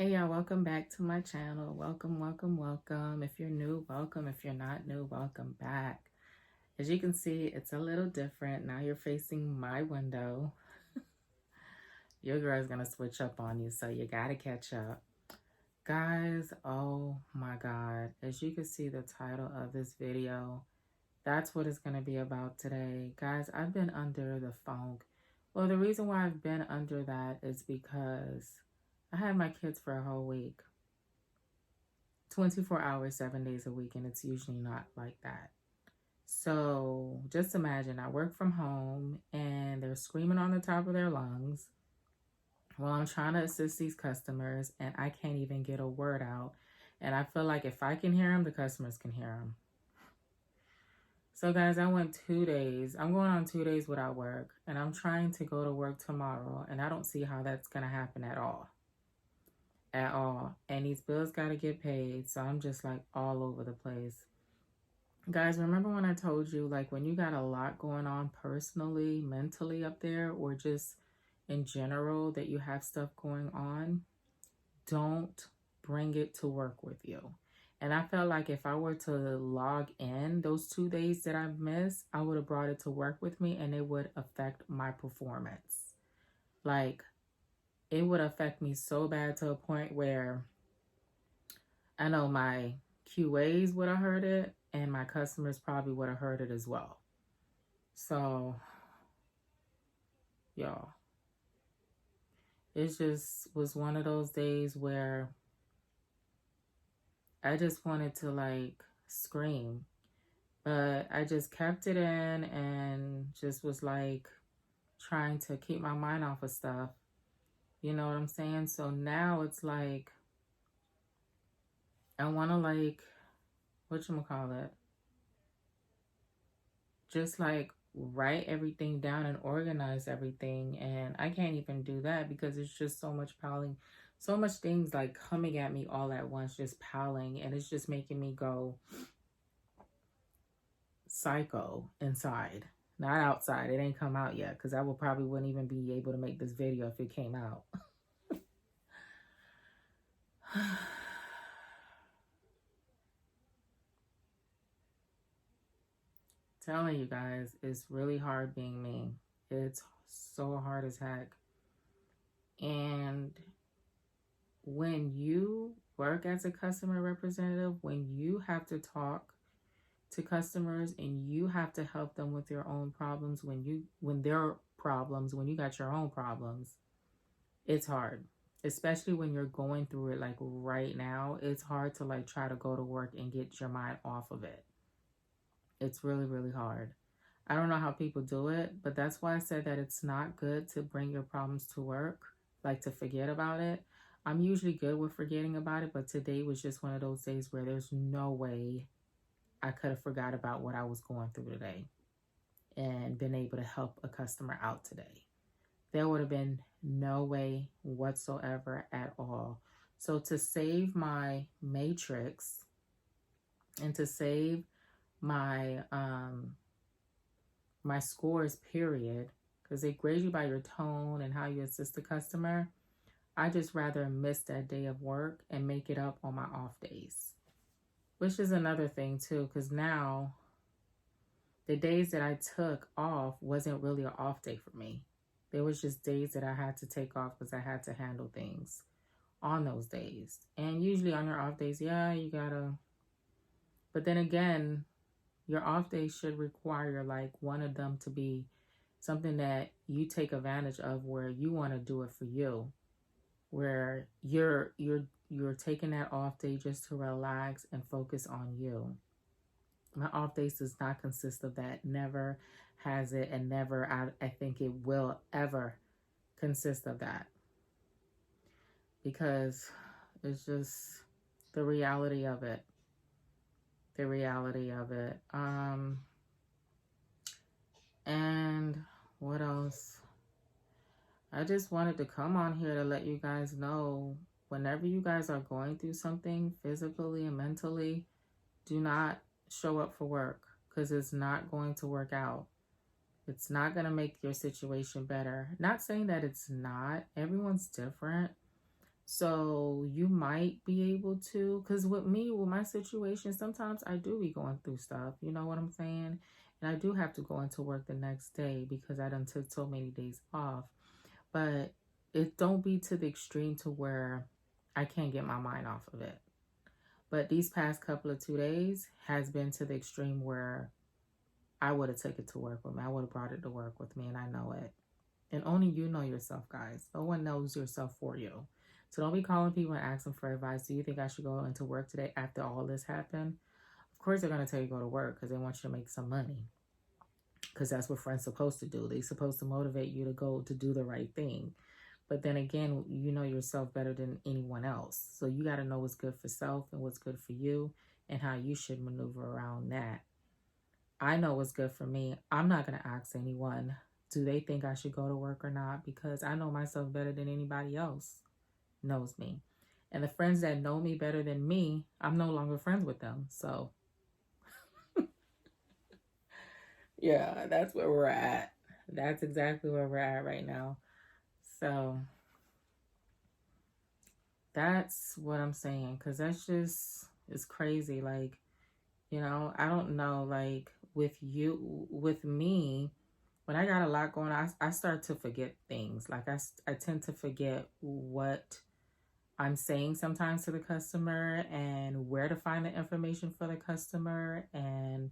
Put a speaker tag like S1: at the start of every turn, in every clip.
S1: Hey y'all, welcome back to my channel. Welcome, welcome, welcome. If you're new, welcome. If you're not new, welcome back. As you can see, it's a little different. Now you're facing my window. Your girl's gonna switch up on you, so you gotta catch up. Guys, oh my God. As you can see the title of this video, that's what it's gonna be about today. Guys, I've been under the funk. Well, the reason why I've been under that is because I had my kids for a whole week. 24 hours, 7 days a week, and it's usually not like that. So just imagine I work from home and they're screaming on the top of their lungs while I'm trying to assist these customers, and I can't even get a word out. And I feel like if I can hear them, the customers can hear them. So guys, I went 2 days. I'm going on 2 days without work, and I'm trying to go to work tomorrow, and I don't see how that's going to happen at all. And these bills got to get paid, so I'm just like all over the place. Guys, remember when I told you, like, when you got a lot going on personally, mentally up there, or just in general that you have stuff going on, don't bring it to work with you. And I felt like if I were to log in those 2 days that I've missed, I would have brought it to work with me, and it would affect my performance. Like, it would affect me so bad to a point where I know my QAs would have heard it, and my customers probably would have heard it as well. So, y'all, it just was one of those days where I just wanted to like scream, but I just kept it in and just was like trying to keep my mind off of stuff. You know what I'm saying? So now it's like I want to like, whatchamacallit, just like write everything down and organize everything, and I can't even do that because it's just so much piling, so much things like coming at me all at once, just piling, and it's just making me go psycho inside, not outside. It ain't come out yet because I will probably wouldn't even be able to make this video if it came out. Telling you guys, it's really hard being me. It's so hard as heck. And when you work as a customer representative, when you have to talk to customers and you have to help them with their own problems, when their problems, when you got your own problems, it's hard. Especially when you're going through it like right now, it's hard to like try to go to work and get your mind off of it. It's really, really hard. I don't know how people do it, but that's why I said that it's not good to bring your problems to work, like to forget about it. I'm usually good with forgetting about it, but today was just one of those days where there's no way I could have forgot about what I was going through today and been able to help a customer out today. There would have been no way whatsoever at all. So to save my matrix and to save my my scores, period, because they grade you by your tone and how you assist the customer, I just rather miss that day of work and make it up on my off days. Which is another thing too, because now the days that I took off wasn't really an off day for me. There was just days that I had to take off because I had to handle things on those days. And usually on your off days, yeah, you gotta, but then again, your off days should require like one of them to be something that you take advantage of, where you want to do it for you, where you're taking that off day just to relax and focus on you. My off days does not consist of that. Never has it, and never, I think it will ever consist of that, because it's just the reality of it. The reality of it. And what else? I just wanted to come on here to let you guys know, whenever you guys are going through something physically and mentally, do not show up for work, because it's not going to work out. It's not going to make your situation better. Not saying that it's not. Everyone's different. So you might be able to, because with me, with my situation, sometimes I do be going through stuff. You know what I'm saying? And I do have to go into work the next day because I done took so many days off. But it don't be to the extreme to where I can't get my mind off of it. But these past couple of 2 days has been to the extreme where I would have took it to work with me. I would have brought it to work with me, and I know it. And only you know yourself, guys. No one knows yourself for you. So don't be calling people and asking for advice. Do you think I should go into work today after all this happened? Of course, they're going to tell you to go to work because they want you to make some money. Because that's what friends supposed to do. They're supposed to motivate you to go to do the right thing. But then again, you know yourself better than anyone else. So you got to know what's good for self and what's good for you and how you should maneuver around that. I know what's good for me. I'm not going to ask anyone, do they think I should go to work or not? Because I know myself better than anybody else knows me. And the friends that know me better than me, I'm no longer friends with them. So, yeah, that's where we're at. That's exactly where we're at right now. So, that's what I'm saying. Because that's just, it's crazy. Like, I don't know. Like, with me, when I got a lot going on, I start to forget things. Like, I tend to forget what I'm saying sometimes to the customer and where to find the information for the customer and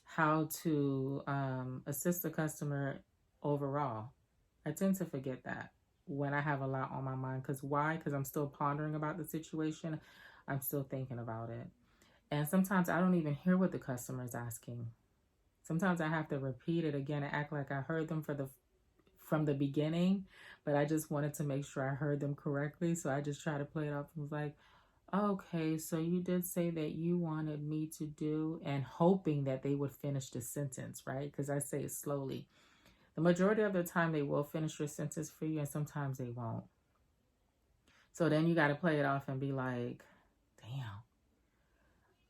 S1: how to assist the customer overall. I tend to forget that when I have a lot on my mind. Because why? Because I'm still pondering about the situation. I'm still thinking about it. And sometimes I don't even hear what the customer is asking. Sometimes I have to repeat it again and act like I heard them from the beginning, but I just wanted to make sure I heard them correctly. So I just try to play it off and was like, okay, so you did say that you wanted me to do, and hoping that they would finish the sentence, right? Because I say it slowly. The majority of the time, they will finish your sentence for you, and sometimes they won't. So then you got to play it off and be like, damn,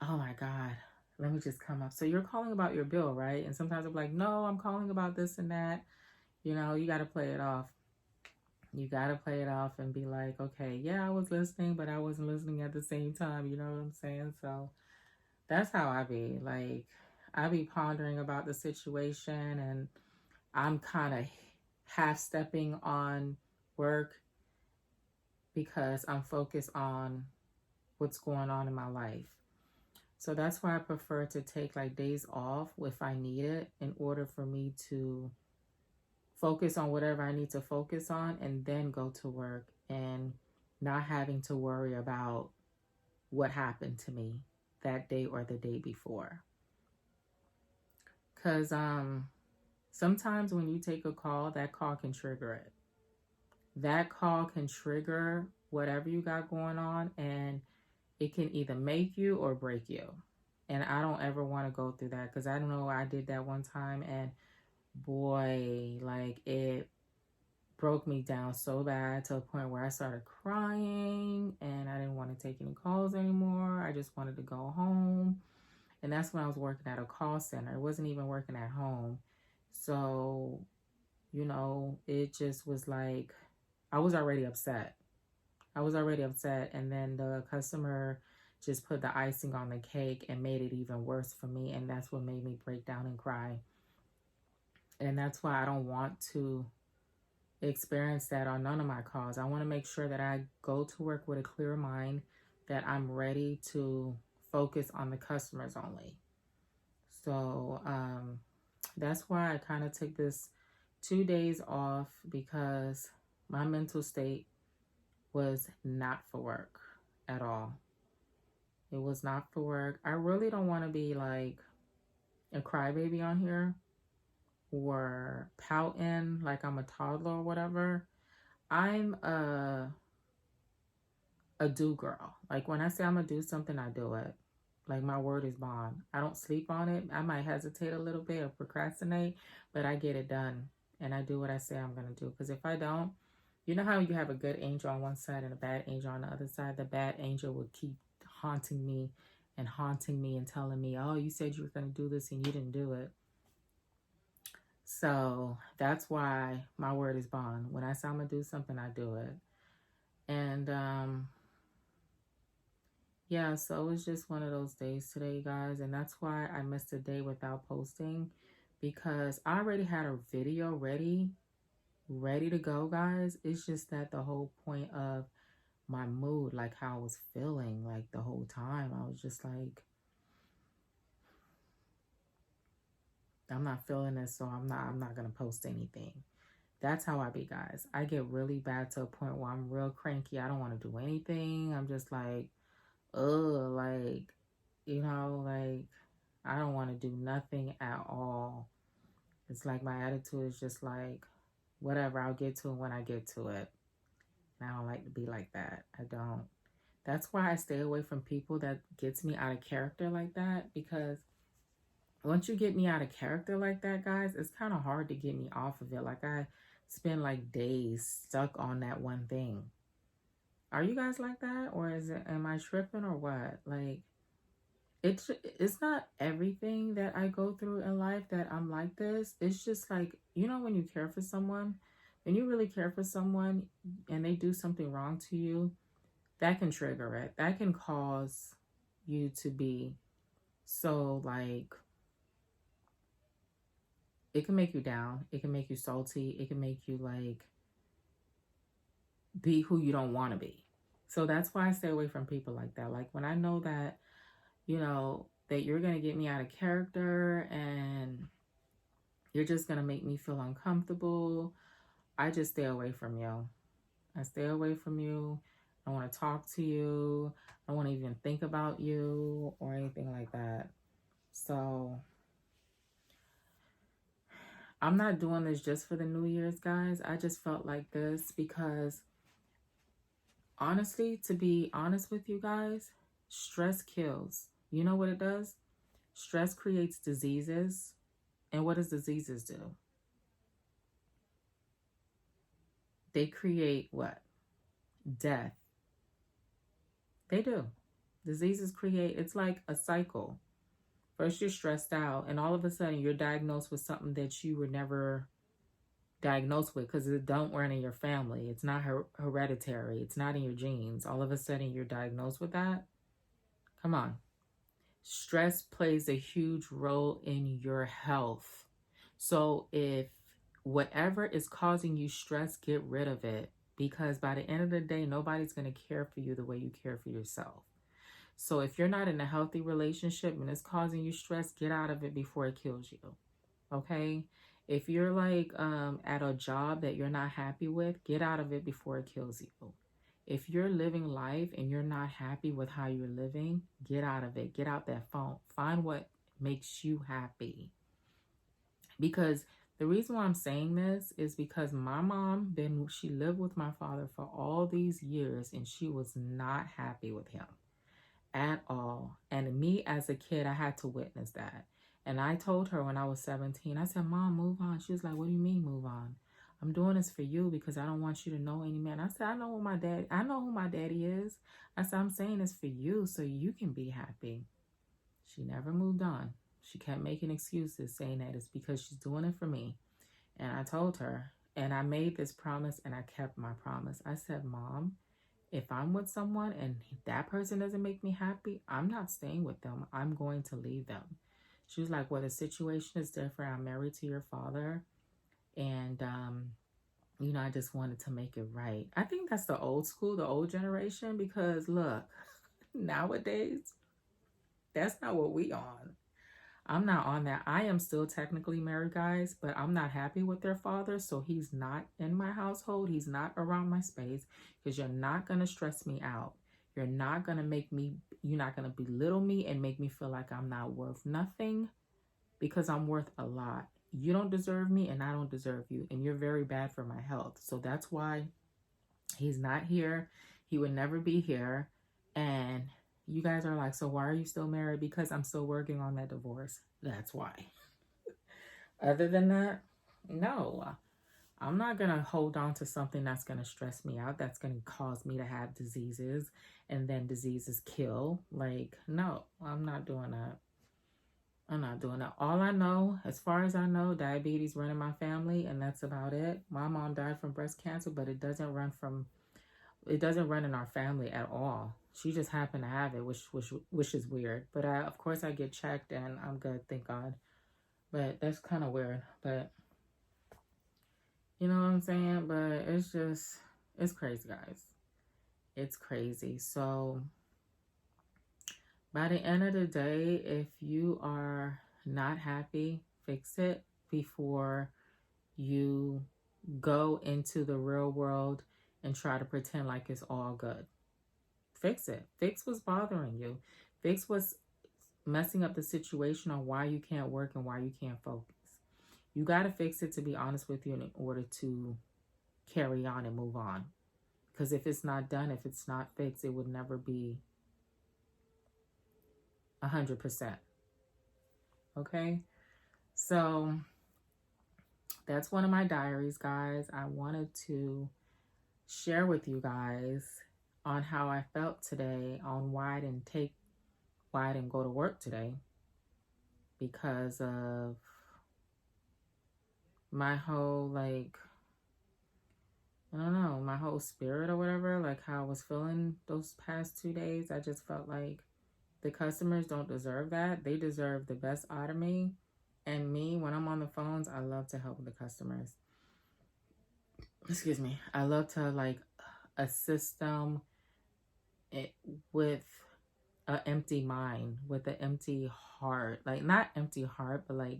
S1: oh my God, let me just come up. So you're calling about your bill, right? And sometimes I'm like, no, I'm calling about this and that. You got to play it off. You got to play it off and be like, okay, yeah, I was listening, but I wasn't listening at the same time. You know what I'm saying? So that's how I be. Like, I be pondering about the situation and I'm kind of half stepping on work because I'm focused on what's going on in my life. So that's why I prefer to take like days off if I need it in order for me to focus on whatever I need to focus on and then go to work and not having to worry about what happened to me that day or the day before. Because sometimes when you take a call, that call can trigger it. That call can trigger whatever you got going on, and it can either make you or break you. And I don't ever want to go through that because I don't know, I did that one time and boy, like it broke me down so bad to the point where I started crying and I didn't want to take any calls anymore. I just wanted to go home. And that's when I was working at a call center. It wasn't even working at home. So, it just was like, I was already upset. And then the customer just put the icing on the cake and made it even worse for me. And that's what made me break down and cry. And that's why I don't want to experience that on none of my calls. I want to make sure that I go to work with a clear mind, that I'm ready to focus on the customers only. So that's why I kind of took this 2 days off because my mental state was not for work at all. It was not for work. I really don't want to be like a crybaby on here or pouting like I'm a toddler or whatever. I'm a do girl. Like when I say I'm gonna do something, I do it. Like my word is bond. I don't sleep on it. I might hesitate a little bit or procrastinate, but I get it done and I do what I say I'm gonna do. Because if I don't, you know how you have a good angel on one side and a bad angel on the other side? The bad angel will keep haunting me and telling me, oh, you said you were gonna do this and you didn't do it. So that's why my word is bond. When I say I'm gonna do something, I do it. And yeah, so it's just one of those days today, guys. And that's why I missed a day without posting, because I already had a video ready to go, guys. It's just that the whole point of my mood, like how I was feeling, like the whole time, I was just like, I'm not feeling this, so I'm not gonna post anything. That's how I be, guys. I get really bad to a point where I'm real cranky. I don't want to do anything. I'm just like, ugh, like, like I don't want to do nothing at all. It's like my attitude is just like, whatever, I'll get to it when I get to it. And I don't like to be like that. I don't. That's why I stay away from people that gets me out of character like that, because once you get me out of character like that, guys, it's kind of hard to get me off of it. Like I spend like days stuck on that one thing. Are you guys like that, or am I tripping or what? Like it's not everything that I go through in life that I'm like this. It's just like, when you care for someone, when you really care for someone and they do something wrong to you, that can trigger it. That can cause you to be so like, it can make you down. It can make you salty. It can make you like be who you don't want to be. So that's why I stay away from people like that. Like when I know that, that you're going to get me out of character and you're just going to make me feel uncomfortable, I just stay away from you. I stay away from you. I want to talk to you. I don't want to even think about you or anything like that. So I'm not doing this just for the New Year's, guys. I just felt like this because honestly, to be honest with you guys, stress kills. You know what it does? Stress creates diseases. And what does diseases do? They create what? Death. They do. Diseases create, it's like a cycle. First you're stressed out and all of a sudden you're diagnosed with something that you were never diagnosed with because it don't run in your family. It's not hereditary. It's not in your genes. All of a sudden you're diagnosed with that. Come on. Stress plays a huge role in your health. So if whatever is causing you stress, get rid of it, because by the end of the day, nobody's going to care for you the way you care for yourself. So if you're not in a healthy relationship and it's causing you stress, get out of it before it kills you. Okay? If you're like at a job that you're not happy with, get out of it before it kills you. If you're living life and you're not happy with how you're living, get out of it. Get out that phone. Find what makes you happy. Because the reason why I'm saying this is because my mom, she lived with my father for all these years and she was not happy with him at all. And me as a kid, I had to witness that. And I told her when I was 17, I said, Mom, move on. She was like, what do you mean move on? I'm doing this for you because I don't want you to know any man. I said, I know who my daddy is. I said, I'm saying this for you so you can be happy. She never moved on. She kept making excuses saying that it's because she's doing it for me. And I told her, and I made this promise and I kept my promise. I said, Mom, if I'm with someone and that person doesn't make me happy, I'm not staying with them. I'm going to leave them. She was like, well, the situation is different. I'm married to your father. And, I just wanted to make it right. I think that's the old school, the old generation, because look, nowadays, that's not what we on. I'm not on that. I am still technically married, guys, but I'm not happy with their father. So he's not in my household. He's not around my space because you're not going to stress me out. You're not going to you're not going to belittle me and make me feel like I'm not worth nothing, because I'm worth a lot. You don't deserve me and I don't deserve you. And you're very bad for my health. So that's why he's not here. He would never be here. And you guys are like, so why are you still married? Because I'm still working on that divorce. That's why. Other than that, no. I'm not going to hold on to something that's going to stress me out, that's going to cause me to have diseases, and then diseases kill. Like, no, I'm not doing that. I'm not doing that. All I know, as far as I know, diabetes run in my family, and that's about it. My mom died from breast cancer, but it doesn't run from it doesn't run in our family at all. She just happened to have it, which is weird. But of course I get checked and I'm good, thank God. But that's kind of weird. But you know what I'm saying? But it's crazy, guys. It's crazy. So by the end of the day, if you are not happy, fix it before you go into the real world and try to pretend like it's all good. Fix it. Fix what's bothering you. Fix what's messing up the situation on why you can't work and why you can't focus. You got to fix it, to be honest with you, in order to carry on and move on. Because if it's not done, if it's not fixed, it would never be 100%. Okay? So that's one of my diaries, guys. I wanted to share with you guys on how I felt today, on why I didn't go to work today, because of my whole, like, I don't know, my whole spirit or whatever, like how I was feeling those past 2 days. I just felt like the customers don't deserve that. They deserve the best out of me. And me, when I'm on the phones, I love to help the customers. Excuse me. I love to, like, assist them with an empty mind, with an empty heart. Like, not empty heart, but like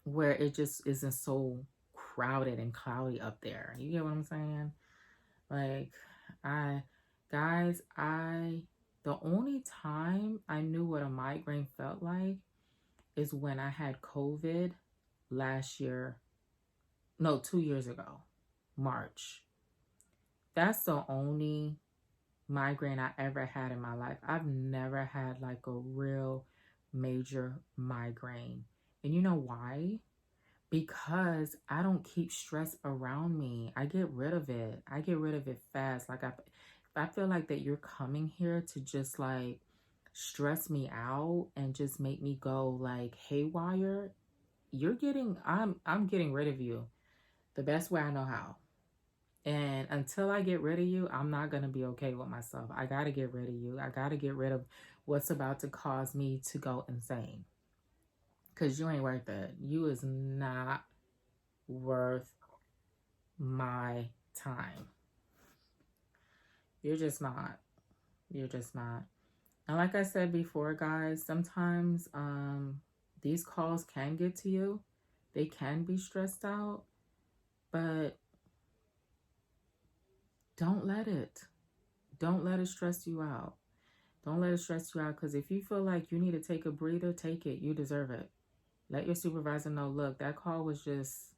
S1: where it just isn't so crowded and cloudy up there. You get what I'm saying? Like, the only time I knew what a migraine felt like is when I had COVID last year. No, 2 years ago, March. That's the only migraine I ever had in my life. I've never had like a real major migraine. And you know why? Because I don't keep stress around me. I get rid of it. I get rid of it fast. Like, if I feel like that you're coming here to just like stress me out and just make me go like haywire, I'm getting rid of you the best way I know how. And until I get rid of you, I'm not going to be okay with myself. I got to get rid of you. I got to get rid of what's about to cause me to go insane. Because you ain't worth it. You is not worth my time. You're just not. You're just not. And like I said before, guys, sometimes these calls can get to you. They can be stressed out. But don't let it. Don't let it stress you out. Don't let it stress you out, because if you feel like you need to take a breather, take it. You deserve it. Let your supervisor know, look, that call was just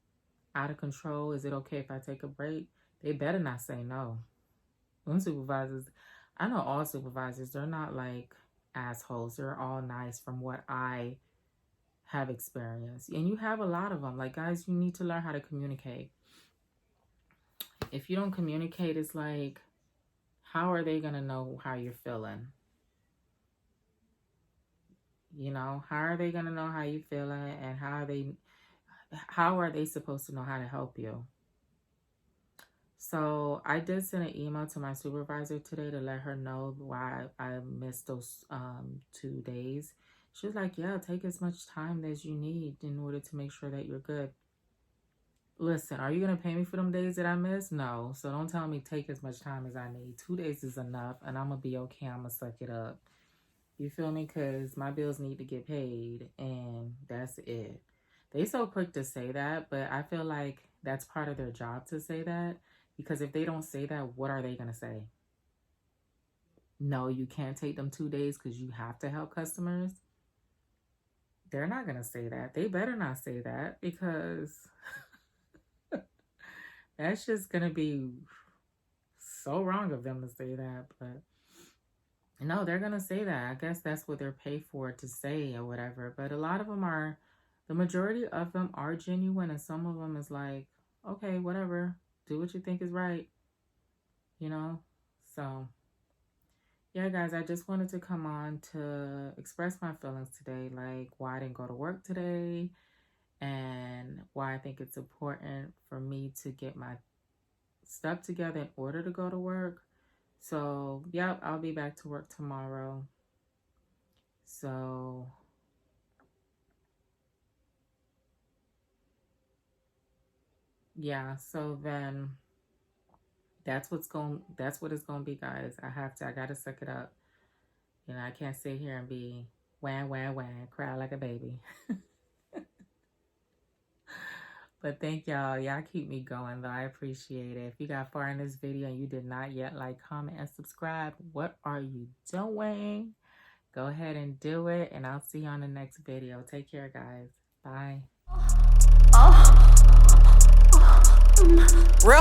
S1: out of control. Is it okay if I take a break? They better not say no. Them supervisors, I know all supervisors, they're not like assholes. They're all nice from what I have experienced. And you have a lot of them. Like, guys, you need to learn how to communicate. If you don't communicate, it's like, how are they going to know how you're feeling? You know, how are they going to know how you're feeling, and how are they supposed to know how to help you? So I did send an email to my supervisor today to let her know why I missed those 2 days. She was like, yeah, take as much time as you need in order to make sure that you're good. Listen, are you going to pay me for them days that I missed? No. So don't tell me take as much time as I need. 2 days is enough, and I'm going to be okay. I'm going to suck it up. You feel me? Because my bills need to get paid, and that's it. They so quick to say that, but I feel like that's part of their job to say that. Because if they don't say that, what are they going to say? No, you can't take them 2 days because you have to help customers. They're not going to say that. They better not say that, because that's just going to be so wrong of them to say that. But no, they're going to say that. I guess that's what they're paid for to say or whatever. But a lot of them are, the majority of them are genuine, and some of them is like, okay, whatever. Do what you think is right. You know? So, yeah, guys, I just wanted to come on to express my feelings today, like why I didn't go to work today and why I think it's important for me to get my stuff together in order to go to work. So, yep, I'll be back to work tomorrow. So, yeah, so then that's what it's going to be, guys. I got to suck it up. You know, I can't sit here and be wham, wham, wham, cry like a baby. But thank y'all. Y'all keep me going, though. I appreciate it. If you got far in this video and you did not yet like, comment, and subscribe, what are you doing? Go ahead and do it, and I'll see you on the next video. Take care, guys. Bye. Real